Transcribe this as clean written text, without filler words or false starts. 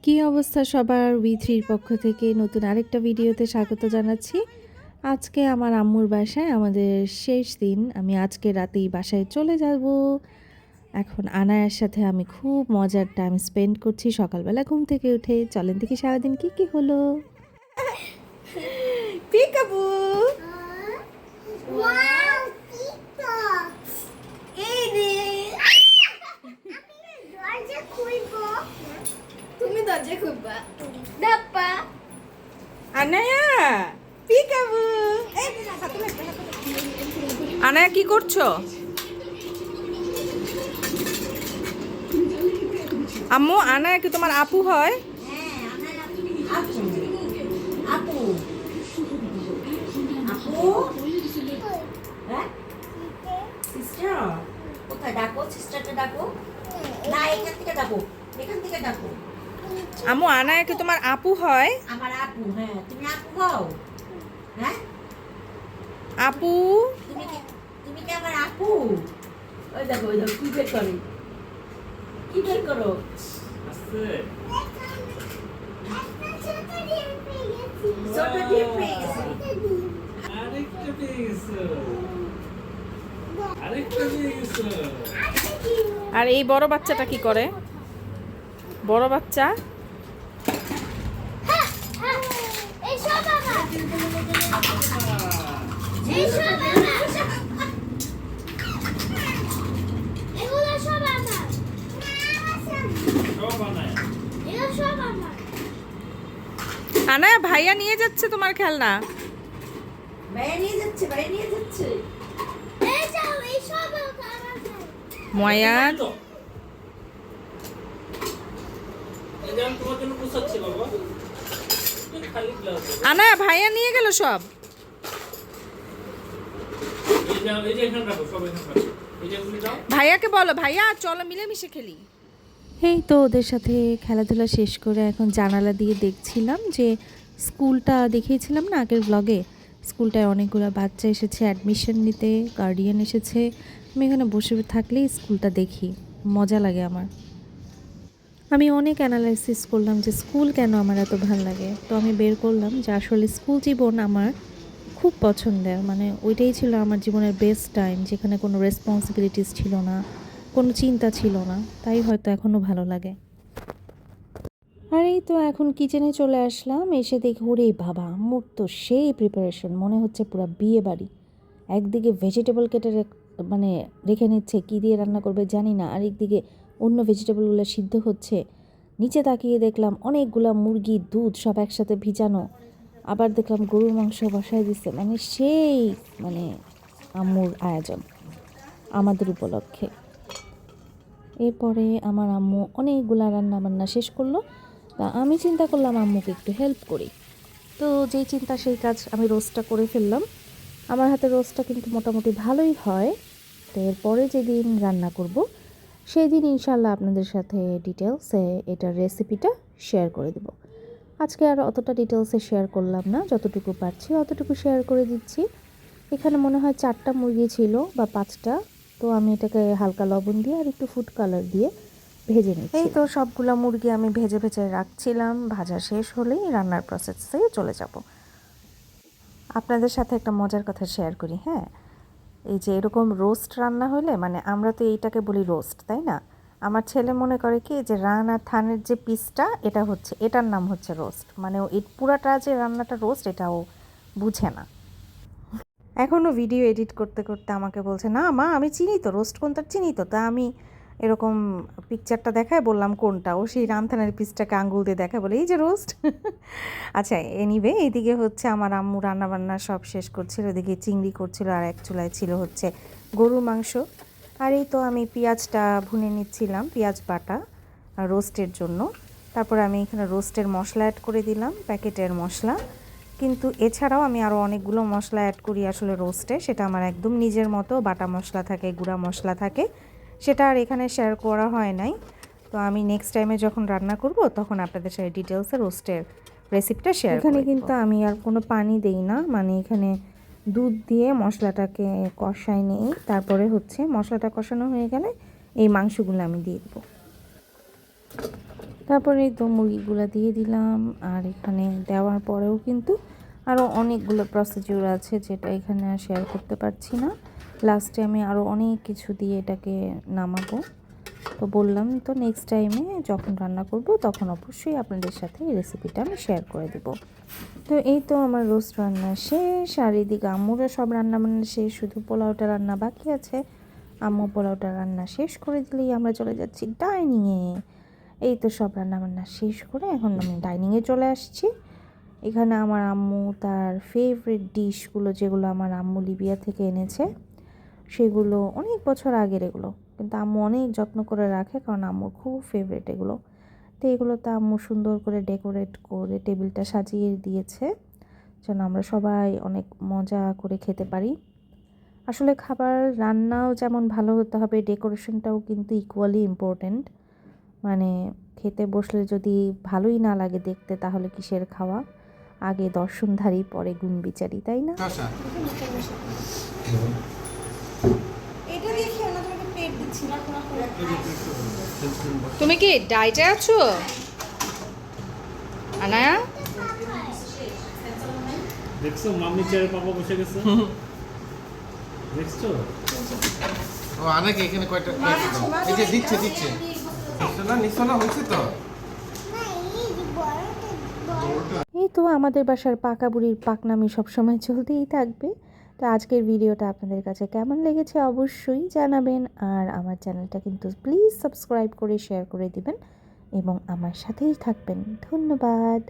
কি অবস্থা সবার? উই3 পক্ষ থেকে নতুন আরেকটা ভিডিওতে স্বাগত জানাচ্ছি। আজকে আমার আম্মুর বাসায় আমাদের শেষ দিন। আমি আজকে রাতেই বাসায় চলে যাব। এখন আনায়ার সাথে আমি খুব মজার টাইম স্পেন্ড করছি সকালবেলা ঘুম থেকে উঠে। চলেন দেখি সারাদিন কি হলো। পিকাবু! ওয়াও টিকটক এই রে দরজা খুলবো তুমি দরজা খুলবা ডাপ্পা আনায়া! পিকাবু! আনায়া কি করছো? আম্মু, আনায়া কি তোমার আপু হয়? হ্যাঁ আমার আপু আপু আপু হ্যাঁ সিস্টার কোথায় ডাকো সিস্টারকে ডাকো না এখান থেকে ডাকো আম্মু, আনায়া কি তোমার আপু হয়? আমার আপু হ্যাঁ তুমি আপু হও হ্যাঁ আপু! তুমি কি আমার আপু ওই দেখো কি বের করো আছে ছোট ডিম পেয়ে গেছি আরেকটা পেয়ে গেছো আরেকটা পেয়ে গেছো আর এই বড় বাচ্চাটা কি করে? বড় বাচ্চা? সব বানায় আনায়া, ভাইয়া নিয়ে যাচ্ছে তোমার খেলনা। বাইরে নিয়ে যাচ্ছে ময়ান! এই যে আমি তোমার জন্য পুষাচ্ছি বাবা তুই খালি গ্লাস আনায়া, ভাইয়া নিয়ে গেল সব। এই যে এখানে রাখো সব এখানে রাখো এই যে গুলি দাও ভাইয়াকে বলো, ভাইয়া চলো মিলেমিশে খেলি। এই তো ওদের সাথে খেলাধুলা শেষ করে এখন জানালা দিয়ে দেখছিলাম যে স্কুলটা দেখিয়েছিলাম না আগের ব্লগে, স্কুলটায় অনেকগুলো বাচ্চা এসেছে অ্যাডমিশন নিতে, গার্ডিয়ান এসেছে। আমি এখানে বসে থাকলেই স্কুলটা দেখি, মজা লাগে আমার। আমি অনেক অ্যানালাইসিস করলাম যে স্কুল কেন আমার এত ভালো লাগে। তো আমি বের করলাম যে আসলে স্কুল জীবন আমার খুব পছন্দের, মানে ওইটাই ছিল আমার জীবনের বেস্ট টাইম, যেখানে কোনো রেসপন্সিবিলিটিস ছিল না, কোনো চিন্তা ছিল না, তাই হয়তো এখনও ভালো লাগে। আর এই তো এখন কিচেনে চলে আসলাম, এসে দেখি ওরে বাবা, আম্মুর তো সেই প্রিপারেশন, মনে হচ্ছে পুরো বিয়ে বাড়ি। একদিকে ভেজিটেবল কেটে মানে রেখে নিচ্ছে, কী দিয়ে রান্না করবে জানি না, আরেকদিকে অন্য ভেজিটেবলগুলো সিদ্ধ হচ্ছে। নিচে তাকিয়ে দেখলাম অনেকগুলা মুরগি দুধ সব একসাথে ভিজানো, আবার দেখলাম গরুর মাংস বসায় দিচ্ছে, মানে সেই মানে আম্মুর আয়োজন আমাদের উপলক্ষে। এরপরে আমার আম্মু অনেকগুলা রান্না বান্না শেষ করলো, তা আমি চিন্তা করলাম আম্মুকে একটু হেল্প করি। তো যেই চিন্তা সেই কাজ, আমি রোস্টটা করে ফেললাম। আমার হাতে রোস্টটা কিন্তু মোটামুটি ভালোই হয়। তো এরপরে যেদিন রান্না করব সেই দিন ইনশাল্লাহ আপনাদের সাথে ডিটেলসে এটার রেসিপিটা শেয়ার করে দেব। আজকে আর অতটা ডিটেলসে শেয়ার করলাম না, যতটুকু পারছি অতটুকু শেয়ার করে দিচ্ছি। এখানে মনে হয় 4টা মুরগি ছিল বা 5টা। তো আমি এটাকে হালকা লবণ দিয়ে আর একটু ফুড কালার দিয়ে ভেজে নিচ্ছি। এই তো সবগুলো মুরগি আমি ভেজে ভেজে রাখছিলাম, ভাজা শেষ হলেই রান্নার প্রসেসে চলে যাব। আপনাদের সাথে একটা মজার কথা শেয়ার করি, হ্যাঁ। এই যে এরকম রোস্ট রান্না হলে, মানে আমরা তো এইটাকে বলি রোস্ট, তাই না? আমার ছেলে মনে করে কি যে রান আর থানের যে পিসটা, এটার নাম হচ্ছে রোস্ট, মানে এই পুরাটা যে রান্নাটা রোস্ট, এটাও বুঝে না। এখনও ভিডিও এডিট করতে করতে আমাকে বলছে, না মা আমি চিনি তো রোস্ট কোনটা, চিনি তো। তা আমি এরকম পিকচারটা দেখায় বললাম কোনটা, ও সেই রামথানের পিসটাকে আঙ্গুল দিয়ে দেখায়, বলে এই যে রোস্ট। আচ্ছা এনিওয়ে, এইদিকে হচ্ছে আমার আম্মু রান্নাবান্না সব শেষ করছিল, এদিকে চিংড়ি করছিল, আর এক চুলায় ছিল হচ্ছে গরুর মাংস। আর এই তো আমি পেঁয়াজটা ভুনে নিচ্ছিলাম, পেঁয়াজ বাটা রোস্টের জন্য। তারপরে আমি এখানে রোস্টের মশলা অ্যাড করে দিলাম, প্যাকেটের মশলা। কিন্তু এছাড়াও আমি আরও অনেকগুলো মশলা অ্যাড করি আসলে রোস্টে, সেটা আমার একদম নিজের মতো, বাটা মশলা থাকে, গুঁড়া মশলা থাকে, সেটা আর এখানে শেয়ার করা হয় নাই। তো আমি নেক্সট টাইমে যখন রান্না করব তখন আপনাদের সাথে ডিটেলসে রোস্টের রেসিপিটা শেয়ার করব। এখানে কিন্তু আমি আর কোনো পানি দেই না, মানে এখানে দুধ দিয়ে মশলাটাকে কষাই নিই, তারপরে হচ্ছে মশলাটা কষানো হয়ে গেলে এই মাংসগুলো আমি দিয়ে দেবো। তারপরে তো মুরগিগুলো দিয়ে দিলাম। আর এখানে দেওয়ার পরেও কিন্তু আরও অনেকগুলো প্রসিডিউর আছে, যেটা এখানে আর শেয়ার করতে পারছি না। লাস্টে আমি আরও অনেক কিছু দিয়ে এটাকে নামাবো। তো বললাম তো নেক্সট টাইমে যখন রান্না করব তখন অবশ্যই আপনাদের সাথে এই রেসিপিটা আমি শেয়ার করে দেব। তো এই তো আমার রোস্ট রান্না শেষ, আর এদিকে আম্মুরা সব রান্না বান্না শেষ, শুধু পোলাওটা রান্না বাকি আছে। আম্মু পোলাওটা রান্না শেষ করে দিলেই আমরা চলে যাচ্ছি ডাইনিংয়ে। এই তো সব রান্না বান্না শেষ করে এখন আমি ডাইনিংয়ে চলে আসছি। এখানে আমার আম্মু তার ফেভারিট ডিশগুলো, যেগুলো আমার আম্মু লিবিয়া থেকে এনেছে, সেগুলো অনেক বছর আগের এগুলো, কিন্তু আম্মু অনেক যত্ন করে রাখে, কারণ আম্মুর খুব ফেভারিট এগুলো। তো এগুলোতে আম্মু সুন্দর করে ডেকোরেট করে টেবিলটা সাজিয়ে দিয়েছে, যেন আমরা সবাই অনেক মজা করে খেতে পারি। আসলে খাবার রান্নাও যেমন ভালো হতে হবে, ডেকোরেশনটাও কিন্তু ইকুয়ালি ইম্পর্ট্যান্ট। মানে খেতে বসলে যদি ভালোই না লাগে দেখতে, তাহলে কিসের খাওয়া? আগে দর্শনধারী পরে গুণ বিচারি, তাই না? এটা দেখি না, তোমাকে প্লেট দিচ্ছি না। তুমি কি ডাইটে আছো আনায়া? দেখছো মাম্মি চেয়ারে পাপা বসে গেছে, দেখছো? ও আনাকে এখানে কয়টা এই যে দিচ্ছে নিশ্চয় না হয়েছে তো। এই তো আমাদের বাসার পাকা বুড়ির পাকনামি সবসময় চলতেই থাকবে। তো আজকের ভিডিওটা আপনাদের কাছে কেমন লেগেছে অবশ্যই জানাবেন, আর আমার চ্যানেলটা কিন্তু প্লিজ সাবস্ক্রাইব করে শেয়ার করে দিবেন এবং আমার সাথেই থাকবেন। ধন্যবাদ।